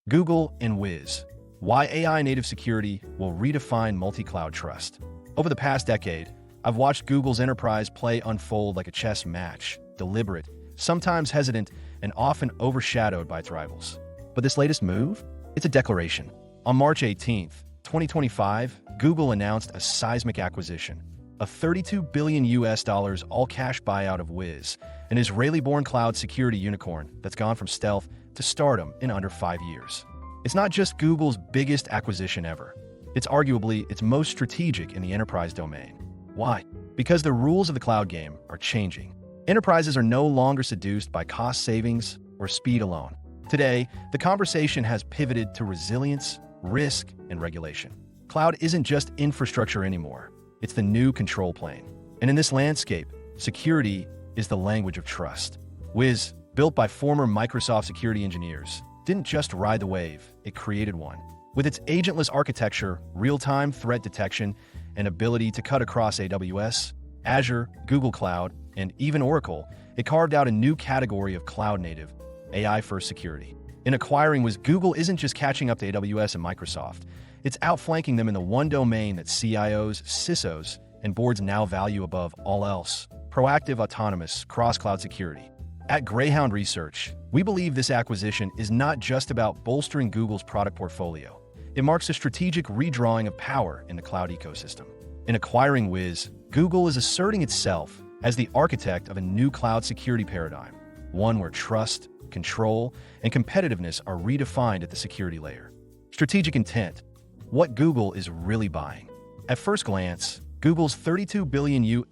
Google and Wiz. Why AI-native security will redefine multi-cloud trust. Over the past decade, I've watched Google's enterprise play unfold like a chess match, deliberate, sometimes hesitant, and often overshadowed by its rivals. But this latest move? It's a declaration. On March 18th, 2025, Google announced a seismic acquisition, a $32 billion all-cash buyout of Wiz, an Israeli-born cloud security unicorn that's gone from stealth to stardom in under 5 years. It's not just Google's biggest acquisition ever. It's arguably its most strategic in the enterprise domain. Why? Because the rules of the cloud game are changing. Enterprises are no longer seduced by cost savings or speed alone. Today, the conversation has pivoted to resilience, risk, and regulation. Cloud isn't just infrastructure anymore. It's the new control plane. And in this landscape, security is the language of trust. Wiz, built by former Microsoft security engineers, didn't just ride the wave, it created one. With its agentless architecture, real-time threat detection, and ability to cut across AWS, Azure, Google Cloud, and even Oracle, it carved out a new category of cloud-native, AI-first security. In acquiring Wiz, Google isn't just catching up to AWS and Microsoft, it's outflanking them in the one domain that CIOs, CISOs, and boards now value above all else: proactive, autonomous, cross-cloud security. At Greyhound Research, we believe this acquisition is not just about bolstering Google's product portfolio. It marks a strategic redrawing of power in the cloud ecosystem. In acquiring Wiz, Google is asserting itself as the architect of a new cloud security paradigm, one where trust, control, and competitiveness are redefined at the security layer. Strategic intent: what Google is really buying. At first glance, Google's $32 billion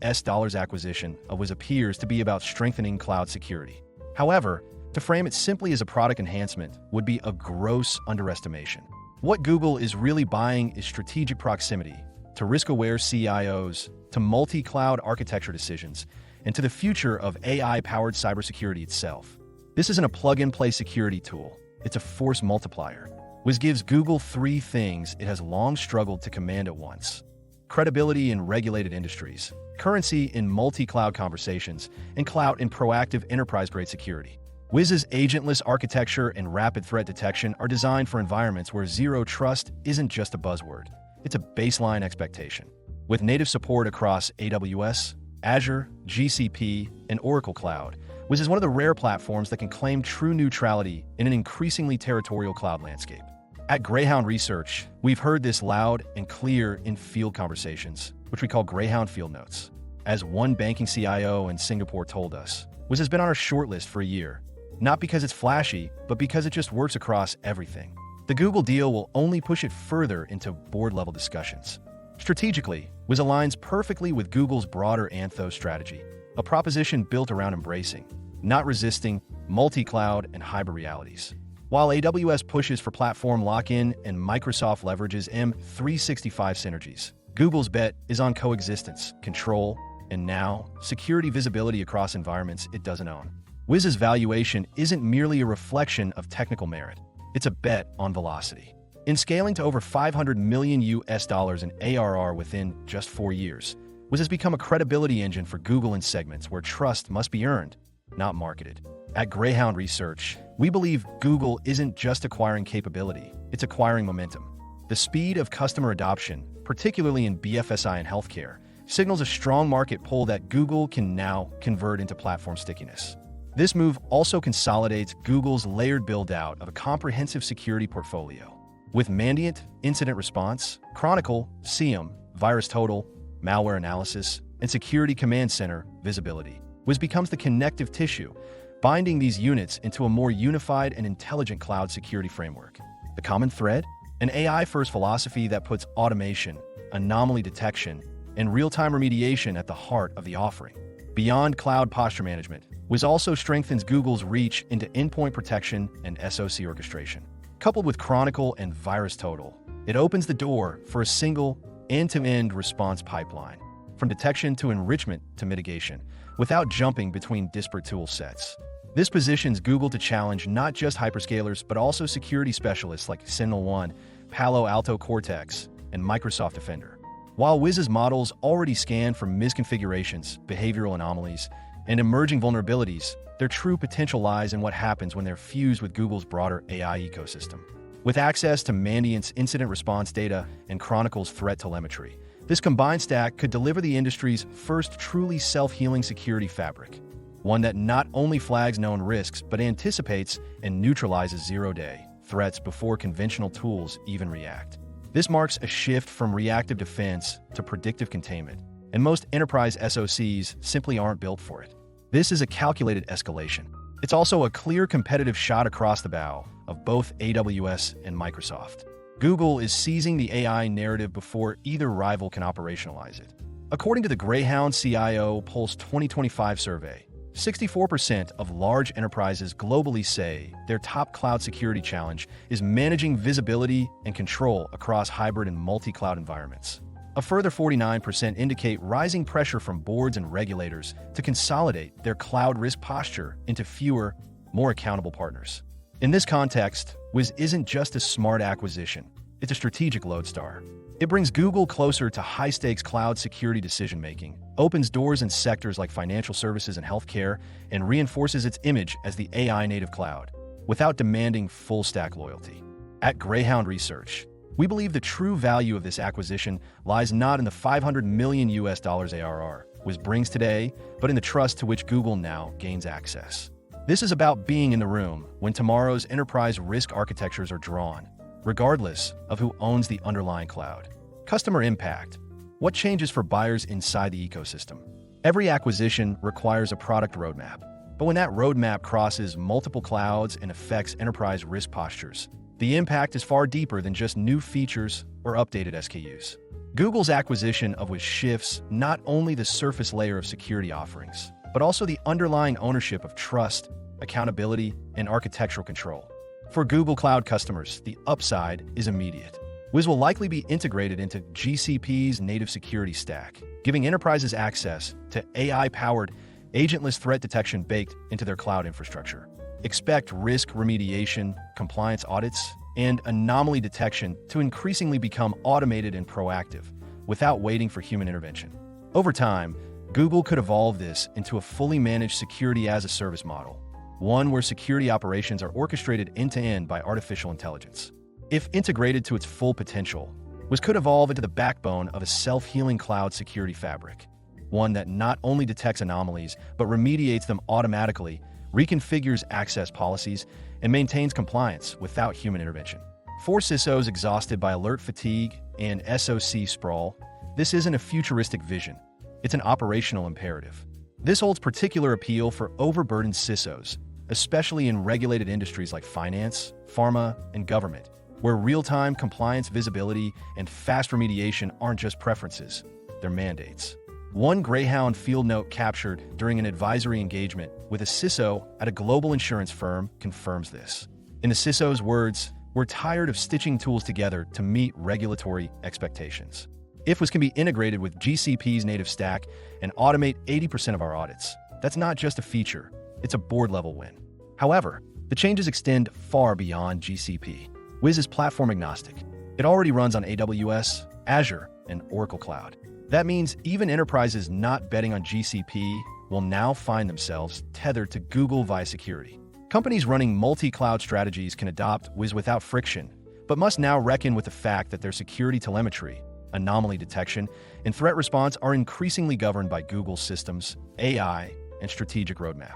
acquisition of Wiz appears to be about strengthening cloud security. However, to frame it simply as a product enhancement would be a gross underestimation. What Google is really buying is strategic proximity to risk-aware CIOs, to multi-cloud architecture decisions, and to the future of AI-powered cybersecurity itself. This isn't a plug-and-play security tool. It's a force multiplier. Wiz gives Google three things it has long struggled to command at once: credibility in regulated industries, currency in multi-cloud conversations, and clout in proactive enterprise-grade security. Wiz's agentless architecture and rapid threat detection are designed for environments where zero trust isn't just a buzzword. It's a baseline expectation. With native support across AWS, Azure, GCP, and Oracle Cloud, Wiz is one of the rare platforms that can claim true neutrality in an increasingly territorial cloud landscape. At Greyhound Research, we've heard this loud and clear in field conversations, which we call Greyhound Field Notes. As one banking CIO in Singapore told us, Wiz has been on our shortlist for a year, not because it's flashy, but because it just works across everything. The Google deal will only push it further into board-level discussions. Strategically, Wiz aligns perfectly with Google's broader Anthos strategy, a proposition built around embracing, not resisting, multi-cloud and hybrid realities. While AWS pushes for platform lock-in and Microsoft leverages M365 synergies, Google's bet is on coexistence, control, and now, security visibility across environments it doesn't own. Wiz's valuation isn't merely a reflection of technical merit. It's a bet on velocity. In scaling to over $500 million in ARR within just 4 years, Wiz has become a credibility engine for Google in segments where trust must be earned, not marketed. At Greyhound Research, we believe Google isn't just acquiring capability, it's acquiring momentum. The speed of customer adoption, particularly in BFSI and healthcare, signals a strong market pull that Google can now convert into platform stickiness. This move also consolidates Google's layered build-out of a comprehensive security portfolio. With Mandiant, Incident Response, Chronicle, SIEM, VirusTotal, Malware Analysis, and Security Command Center visibility, Wiz becomes the connective tissue, binding these units into a more unified and intelligent cloud security framework. The common thread? An AI-first philosophy that puts automation, anomaly detection, and real-time remediation at the heart of the offering. Beyond cloud posture management, Wiz also strengthens Google's reach into endpoint protection and SOC orchestration. Coupled with Chronicle and VirusTotal, it opens the door for a single, end-to-end response pipeline, from detection to enrichment to mitigation, without jumping between disparate tool sets. This positions Google to challenge not just hyperscalers, but also security specialists like SentinelOne, Palo Alto Cortex, and Microsoft Defender. While Wiz's models already scan for misconfigurations, behavioral anomalies, and emerging vulnerabilities, their true potential lies in what happens when they're fused with Google's broader AI ecosystem. With access to Mandiant's incident response data and Chronicle's threat telemetry, this combined stack could deliver the industry's first truly self-healing security fabric, one that not only flags known risks but anticipates and neutralizes zero-day threats before conventional tools even react. This marks a shift from reactive defense to predictive containment, and most enterprise SOCs simply aren't built for it. This is a calculated escalation. It's also a clear competitive shot across the bow of both AWS and Microsoft. Google is seizing the AI narrative before either rival can operationalize it. According to the Greyhound CIO Pulse 2025 survey, 64% of large enterprises globally say their top cloud security challenge is managing visibility and control across hybrid and multi-cloud environments. A further 49% indicate rising pressure from boards and regulators to consolidate their cloud risk posture into fewer, more accountable partners. In this context, Wiz isn't just a smart acquisition, it's a strategic lodestar. It brings Google closer to high-stakes cloud security decision-making, opens doors in sectors like financial services and healthcare, and reinforces its image as the AI-native cloud, without demanding full-stack loyalty. At Greyhound Research, we believe the true value of this acquisition lies not in the $500 million ARR Wiz brings today, but in the trust to which Google now gains access. This is about being in the room when tomorrow's enterprise risk architectures are drawn, regardless of who owns the underlying cloud. Customer impact. What changes for buyers inside the ecosystem? Every acquisition requires a product roadmap, but when that roadmap crosses multiple clouds and affects enterprise risk postures, the impact is far deeper than just new features or updated SKUs. Google's acquisition of Wiz shifts not only the surface layer of security offerings, but also the underlying ownership of trust, accountability, and architectural control. For Google Cloud customers, the upside is immediate. Wiz will likely be integrated into GCP's native security stack, giving enterprises access to AI-powered, agentless threat detection baked into their cloud infrastructure. Expect risk remediation, compliance audits, and anomaly detection to increasingly become automated and proactive, without waiting for human intervention. Over time, Google could evolve this into a fully managed security-as-a-service model, one where security operations are orchestrated end-to-end by artificial intelligence. If integrated to its full potential, Wiz could evolve into the backbone of a self-healing cloud security fabric, one that not only detects anomalies, but remediates them automatically, reconfigures access policies, and maintains compliance without human intervention. For CISOs exhausted by alert fatigue and SOC sprawl, this isn't a futuristic vision. It's an operational imperative. This holds particular appeal for overburdened CISOs, especially in regulated industries like finance, pharma, and government, where real-time compliance visibility and fast remediation aren't just preferences, they're mandates. One Greyhound field note captured during an advisory engagement with a CISO at a global insurance firm confirms this. In the CISO's words, "We're tired of stitching tools together to meet regulatory expectations. If Wiz can be integrated with GCP's native stack and automate 80% of our audits, that's not just a feature, it's a board-level win." However, the changes extend far beyond GCP. Wiz is platform agnostic. It already runs on AWS, Azure, and Oracle Cloud. That means even enterprises not betting on GCP will now find themselves tethered to Google via security. Companies running multi-cloud strategies can adopt Wiz without friction, but must now reckon with the fact that their security telemetry, anomaly detection, and threat response are increasingly governed by Google's systems, AI, and strategic roadmap.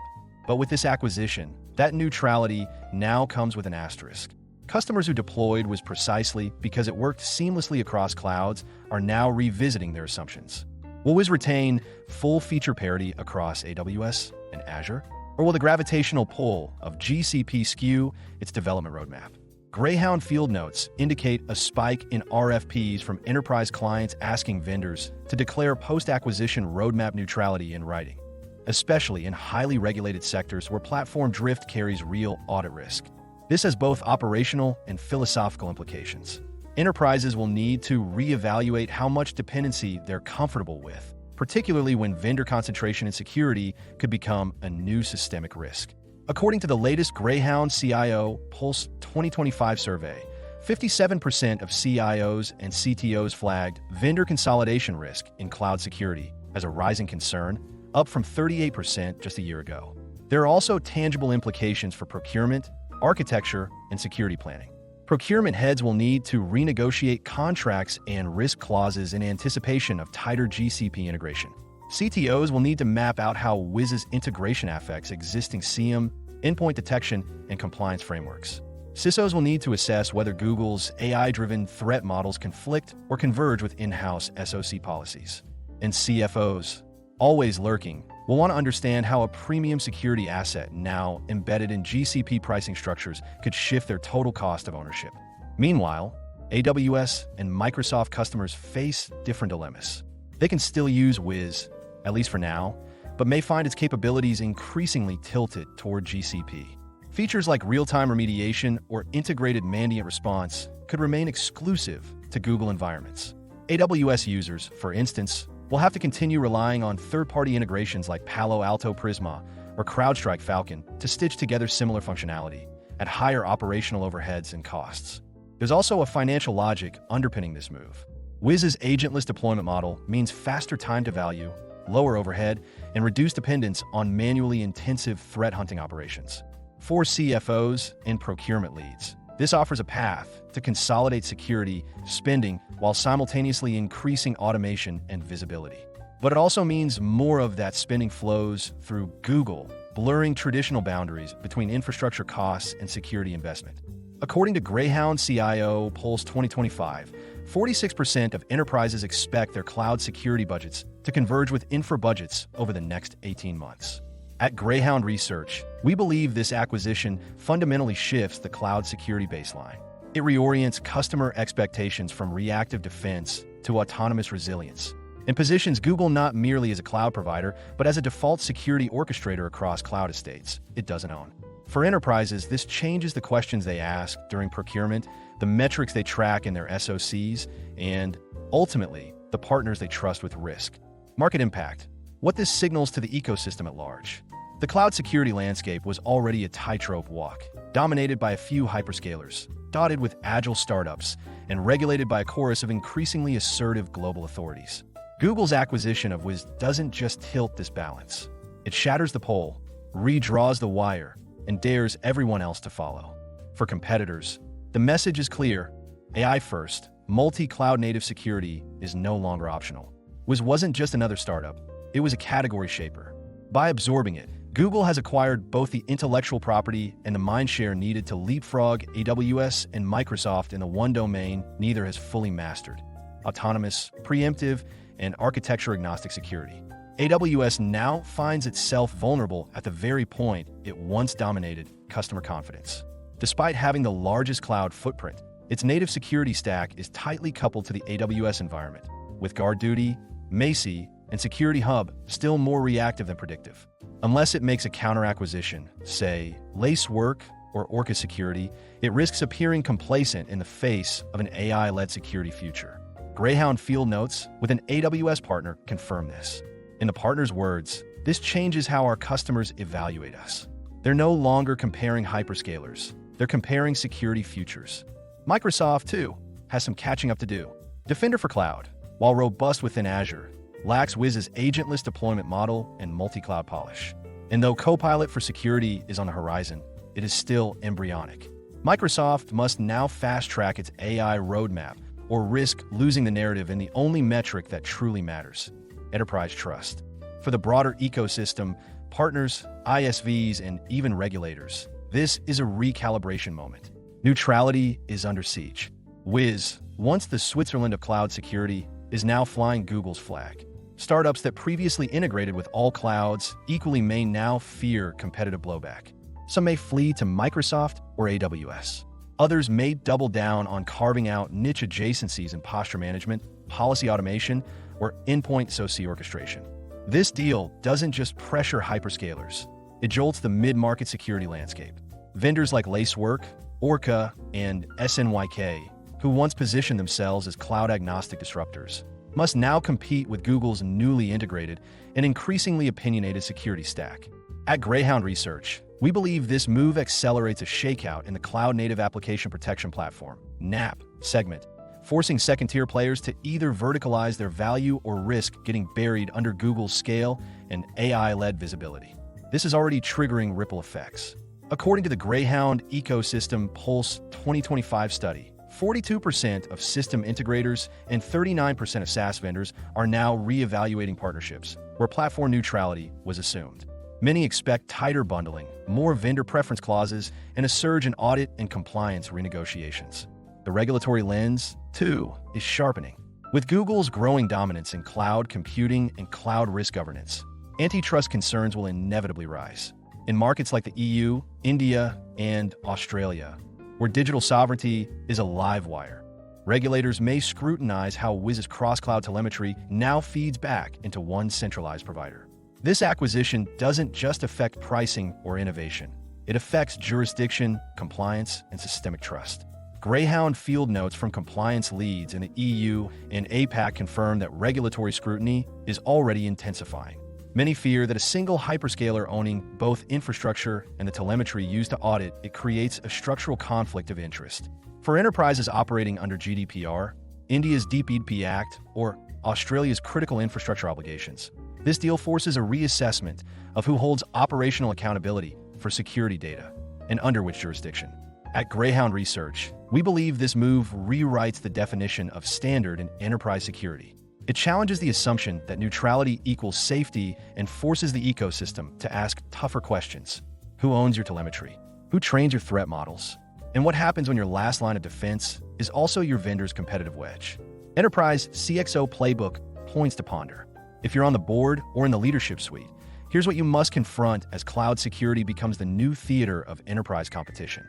But with this acquisition, that neutrality now comes with an asterisk. Customers who deployed Wiz precisely because it worked seamlessly across clouds are now revisiting their assumptions. Will Wiz retain full feature parity across AWS and Azure? Or will the gravitational pull of GCP skew its development roadmap? Greyhound field notes indicate a spike in RFPs from enterprise clients asking vendors to declare post-acquisition roadmap neutrality in writing, especially in highly regulated sectors where platform drift carries real audit risk. This has both operational and philosophical implications. Enterprises will need to reevaluate how much dependency they're comfortable with, particularly when vendor concentration and security could become a new systemic risk. According to the latest Greyhound CIO Pulse 2025 survey, 57% of CIOs and CTOs flagged vendor consolidation risk in cloud security as a rising concern, up from 38% just a year ago. There are also tangible implications for procurement, architecture, and security planning. Procurement heads will need to renegotiate contracts and risk clauses in anticipation of tighter GCP integration. CTOs will need to map out how Wiz's integration affects existing SIEM, endpoint detection, and compliance frameworks. CISOs will need to assess whether Google's AI-driven threat models conflict or converge with in-house SOC policies. And CFOs, always lurking, will want to understand how a premium security asset now embedded in GCP pricing structures could shift their total cost of ownership. Meanwhile, AWS and Microsoft customers face different dilemmas. They can still use Wiz, at least for now, but may find its capabilities increasingly tilted toward GCP. Features like real-time remediation or integrated mandiant response could remain exclusive to Google environments. AWS users, for instance, will have to continue relying on third-party integrations like Palo Alto Prisma or CrowdStrike Falcon to stitch together similar functionality at higher operational overheads and costs. There's also a financial logic underpinning this move. Wiz's agentless deployment model means faster time to value, lower overhead, and reduced dependence on manually intensive threat hunting operations. For CFOs and procurement leads, this offers a path to consolidate security spending while simultaneously increasing automation and visibility. But it also means more of that spending flows through Google, blurring traditional boundaries between infrastructure costs and security investment. According to Greyhound CIO Pulse 2025, 46% of enterprises expect their cloud security budgets to converge with infra budgets over the next 18 months. At Greyhound Research, we believe this acquisition fundamentally shifts the cloud security baseline. It reorients customer expectations from reactive defense to autonomous resilience, and positions Google not merely as a cloud provider, but as a default security orchestrator across cloud estates it doesn't own. For enterprises, this changes the questions they ask during procurement, the metrics they track in their SOCs, and, ultimately, the partners they trust with risk. Market impact. What this signals to the ecosystem at large. The cloud security landscape was already a tightrope walk, dominated by a few hyperscalers, dotted with agile startups, and regulated by a chorus of increasingly assertive global authorities. Google's acquisition of Wiz doesn't just tilt this balance. It shatters the pole, redraws the wire, and dares everyone else to follow. For competitors, the message is clear. AI-first, multi-cloud native security is no longer optional. Wiz wasn't just another startup. It was a category shaper. By absorbing it, Google has acquired both the intellectual property and the mindshare needed to leapfrog AWS and Microsoft in the one domain neither has fully mastered: autonomous, preemptive, and architecture-agnostic security. AWS now finds itself vulnerable at the very point it once dominated: customer confidence. Despite having the largest cloud footprint, its native security stack is tightly coupled to the AWS environment, with GuardDuty, Macie, and Security Hub still more reactive than predictive. Unless it makes a counter-acquisition, say, Lacework or Orca Security, it risks appearing complacent in the face of an AI-led security future. Greyhound Field Notes with an AWS partner confirm this. In the partner's words, this changes how our customers evaluate us. They're no longer comparing hyperscalers. They're comparing security futures. Microsoft, too, has some catching up to do. Defender for Cloud, while robust within Azure, lacks Wiz's agentless deployment model and multi-cloud polish. And though Copilot for Security is on the horizon, it is still embryonic. Microsoft must now fast-track its AI roadmap or risk losing the narrative in the only metric that truly matters: enterprise trust. For the broader ecosystem, partners, ISVs, and even regulators, this is a recalibration moment. Neutrality is under siege. Wiz, once the Switzerland of cloud security, is now flying Google's flag. Startups that previously integrated with all clouds equally may now fear competitive blowback. Some may flee to Microsoft or AWS. Others may double down on carving out niche adjacencies in posture management, policy automation, or endpoint SOC orchestration. This deal doesn't just pressure hyperscalers. It jolts the mid-market security landscape. Vendors like Lacework, Orca, and SNYK, who once positioned themselves as cloud-agnostic disruptors, must now compete with Google's newly integrated and increasingly opinionated security stack. At Greyhound Research, we believe this move accelerates a shakeout in the Cloud-Native Application Protection Platform (NAP) segment, forcing second-tier players to either verticalize their value or risk getting buried under Google's scale and AI-led visibility. This is already triggering ripple effects. According to the Greyhound Ecosystem Pulse 2025 study, 42% of system integrators and 39% of SaaS vendors are now re-evaluating partnerships where platform neutrality was assumed. Many expect tighter bundling, more vendor preference clauses, and a surge in audit and compliance renegotiations. The regulatory lens, too, is sharpening. With Google's growing dominance in cloud computing and cloud risk governance, antitrust concerns will inevitably rise. In markets like the EU, India, and Australia, where digital sovereignty is a live wire, regulators may scrutinize how Wiz's cross-cloud telemetry now feeds back into one centralized provider. This acquisition doesn't just affect pricing or innovation. It affects jurisdiction, compliance, and systemic trust. Greyhound field notes from compliance leads in the EU and APAC confirm that regulatory scrutiny is already intensifying. Many fear that a single hyperscaler owning both infrastructure and the telemetry used to audit it creates a structural conflict of interest. For enterprises operating under GDPR, India's DPDP Act, or Australia's critical infrastructure obligations, this deal forces a reassessment of who holds operational accountability for security data and under which jurisdiction. At Greyhound Research, we believe this move rewrites the definition of standard in enterprise security. It challenges the assumption that neutrality equals safety and forces the ecosystem to ask tougher questions. Who owns your telemetry? Who trains your threat models? And what happens when your last line of defense is also your vendor's competitive wedge? Enterprise CXO Playbook points to ponder. If you're on the board or in the leadership suite, here's what you must confront as cloud security becomes the new theater of enterprise competition.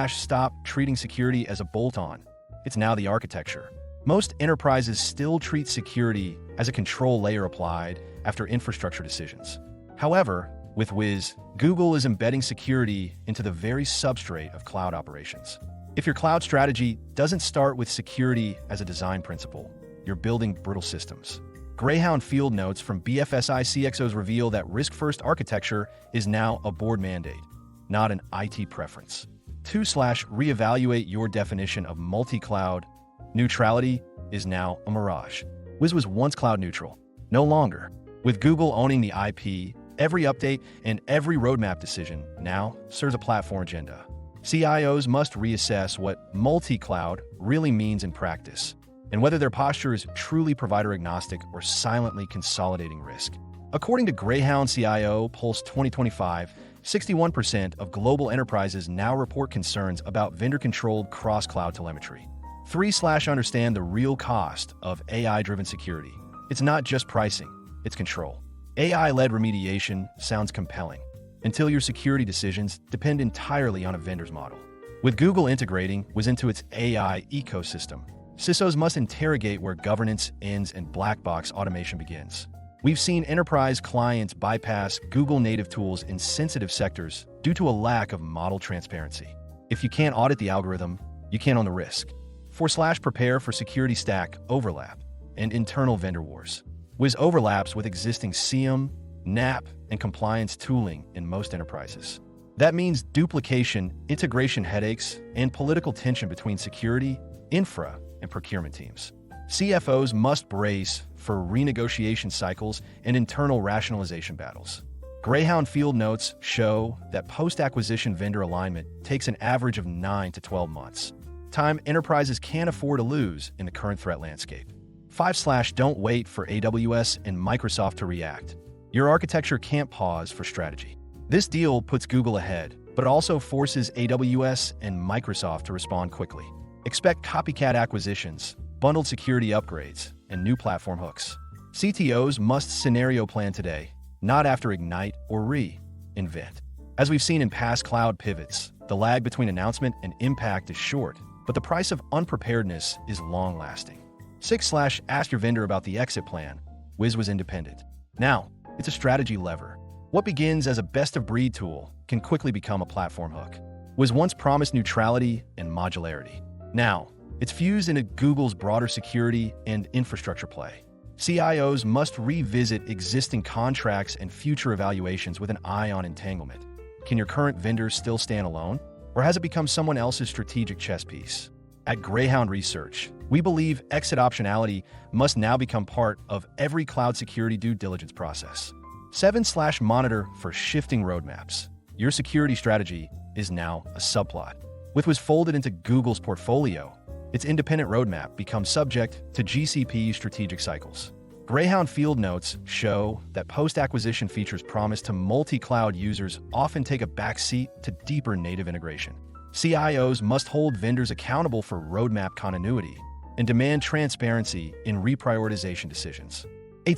Stop treating security as a bolt-on. It's now the architecture. Most enterprises still treat security as a control layer applied after infrastructure decisions. However, with Wiz, Google is embedding security into the very substrate of cloud operations. If your cloud strategy doesn't start with security as a design principle, you're building brittle systems. Greyhound field notes from BFSI CXOs reveal that risk-first architecture is now a board mandate, not an IT preference. Reevaluate your definition of multi-cloud. Neutrality is now a mirage. Wiz was once cloud neutral, no longer. With Google owning the IP, every update and every roadmap decision now serves a platform agenda. CIOs must reassess what multi-cloud really means in practice, and whether their posture is truly provider agnostic or silently consolidating risk. According to Greyhound CIO Pulse 2025, 61% of global enterprises now report concerns about vendor-controlled cross-cloud telemetry. Understand the real cost of AI-driven security. It's not just pricing, it's control. AI-led remediation sounds compelling, until your security decisions depend entirely on a vendor's model. With Google integrating Wiz into its AI ecosystem, CISOs must interrogate where governance ends and black box automation begins. We've seen enterprise clients bypass Google-native tools in sensitive sectors due to a lack of model transparency. If you can't audit the algorithm, you can't own the risk. Prepare for security stack overlap and internal vendor wars. Wiz overlaps with existing CIEM, NAP, and compliance tooling in most enterprises. That means duplication, integration headaches, and political tension between security, infra, and procurement teams. CFOs must brace for renegotiation cycles and internal rationalization battles. Greyhound field notes show that post-acquisition vendor alignment takes an average of 9 to 12 months. Time enterprises can't afford to lose in the current threat landscape. Don't wait for AWS and Microsoft to react. Your architecture can't pause for strategy. This deal puts Google ahead, but also forces AWS and Microsoft to respond quickly. Expect copycat acquisitions, bundled security upgrades, and new platform hooks. CTOs must scenario plan today, not after ignite or reinvent. As we've seen in past cloud pivots, the lag between announcement and impact is short, but the price of unpreparedness is long-lasting. Ask your vendor about the exit plan. Wiz was independent. Now, it's a strategy lever. What begins as a best-of-breed tool can quickly become a platform hook. Wiz once promised neutrality and modularity. Now, it's fused into Google's broader security and infrastructure play. CIOs must revisit existing contracts and future evaluations with an eye on entanglement. Can your current vendor still stand alone, or has it become someone else's strategic chess piece? At Greyhound Research, we believe exit optionality must now become part of every cloud security due diligence process. Monitor for shifting roadmaps. your security strategy is now a subplot. With was folded into Google's portfolio, its independent roadmap becomes subject to GCP strategic cycles. Greyhound field notes show that post-acquisition features promised to multi-cloud users often take a backseat to deeper native integration. CIOs must hold vendors accountable for roadmap continuity and demand transparency in reprioritization decisions. 8.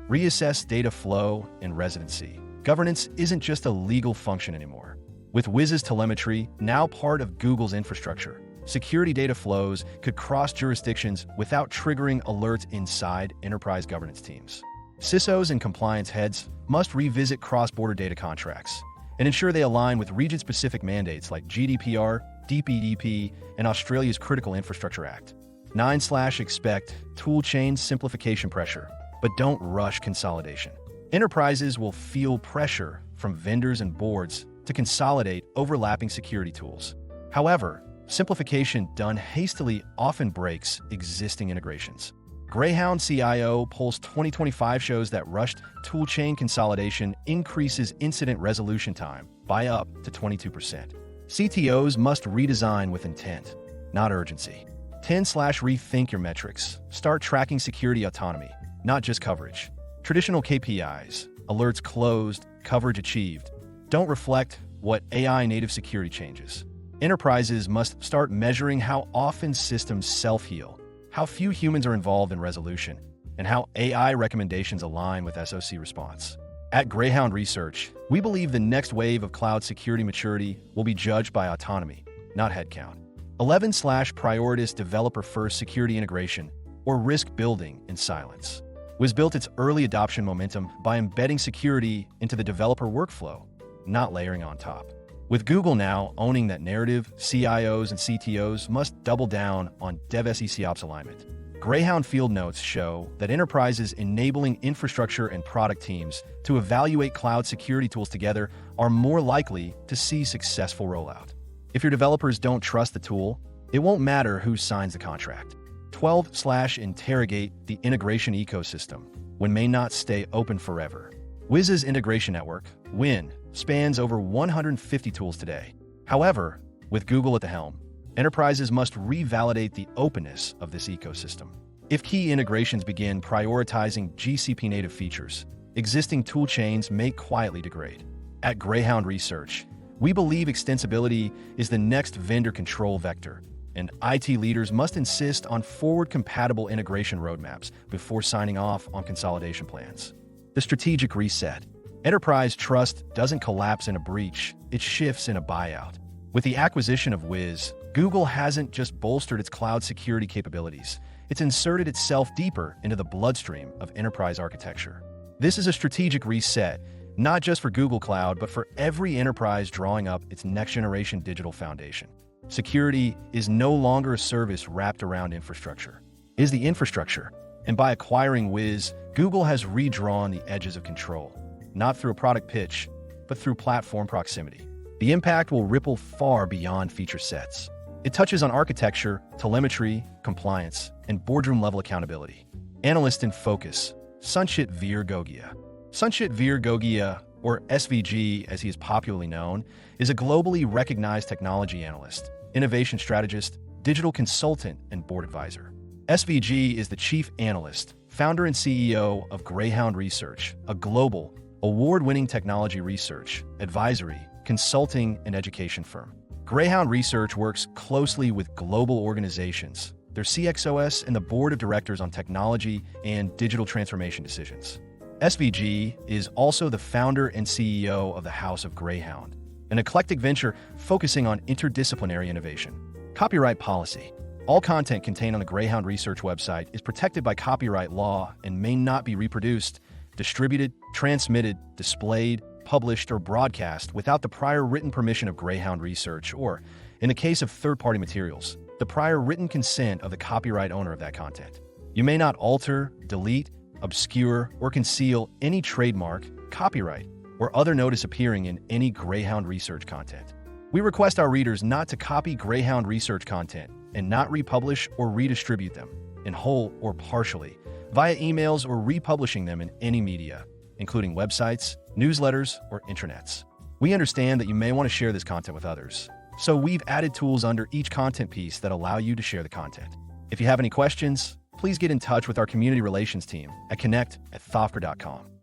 Reassess data flow and residency. Governance isn't just a legal function anymore. With Wiz's telemetry now part of Google's infrastructure, security data flows could cross jurisdictions without triggering alerts inside enterprise governance teams. CISOs and compliance heads must revisit cross-border data contracts and ensure they align with region-specific mandates like GDPR, DPDP, and Australia's Critical Infrastructure Act. 9. Expect toolchain simplification pressure, but don't rush consolidation. Enterprises will feel pressure from vendors and boards to consolidate overlapping security tools. However, simplification done hastily often breaks existing integrations. Greyhound CIO Pulse 2025 shows that rushed toolchain consolidation increases incident resolution time by up to 22%. CTOs must redesign with intent, not urgency. 10. Rethink your metrics. Start tracking security autonomy, not just coverage. Traditional KPIs, alerts closed, coverage achieved, don't reflect what AI-native security changes. Enterprises must start measuring how often systems self-heal, how few humans are involved in resolution, and how AI recommendations align with SOC response. At Greyhound Research, we believe the next wave of cloud security maturity will be judged by autonomy, not headcount. 11. Prioritise developer-first security integration or risk building in silence. Wiz built its early adoption momentum by embedding security into the developer workflow, not layering on top. With Google now owning that narrative, CIOs and CTOs must double down on DevSecOps alignment. Greyhound field notes show that enterprises enabling infrastructure and product teams to evaluate cloud security tools together are more likely to see successful rollout. If your developers don't trust the tool, it won't matter who signs the contract. 12. Interrogate the integration ecosystem when may not stay open forever. Wiz's integration network, WIN, spans over 150 tools today. However, with Google at the helm, enterprises must revalidate the openness of this ecosystem. If key integrations begin prioritizing GCP native features, existing tool chains may quietly degrade. At Greyhound Research, we believe extensibility is the next vendor control vector, and IT leaders must insist on forward-compatible integration roadmaps before signing off on consolidation plans. The strategic reset. Enterprise trust doesn't collapse in a breach, it shifts in a buyout. With the acquisition of Wiz, Google hasn't just bolstered its cloud security capabilities, it's inserted itself deeper into the bloodstream of enterprise architecture. This is a strategic reset, not just for Google Cloud, but for every enterprise drawing up its next-generation digital foundation. Security is no longer a service wrapped around infrastructure. It is the infrastructure. And by acquiring Wiz, Google has redrawn the edges of control, not through a product pitch, but through platform proximity. The impact will ripple far beyond feature sets. It touches on architecture, telemetry, compliance, and boardroom-level accountability. Analyst in focus, Sanchit Gogia. Sanchit Gogia, or SVG as he is popularly known, is a globally recognized technology analyst, innovation strategist, digital consultant, and board advisor. SVG is the chief analyst, founder and CEO of Greyhound Research, a global, award-winning technology research, advisory, consulting, and education firm. Greyhound Research works closely with global organizations, their CXOs, and the board of directors on technology and digital transformation decisions. SVG is also the founder and CEO of the House of Greyhound, an eclectic venture focusing on interdisciplinary innovation. Copyright policy. All content contained on the Greyhound Research website is protected by copyright law and may not be reproduced, distributed, transmitted, displayed, published, or broadcast without the prior written permission of Greyhound Research or, in the case of third-party materials, the prior written consent of the copyright owner of that content. You may not alter, delete, obscure, or conceal any trademark, copyright, or other notice appearing in any Greyhound Research content. We request our readers not to copy Greyhound Research content and not republish or redistribute them, in whole or partially, via emails or republishing them in any media, including websites, newsletters, or intranets. We understand that you may want to share this content with others, so we've added tools under each content piece that allow you to share the content. If you have any questions, please get in touch with our community relations team at connect@thofker.com.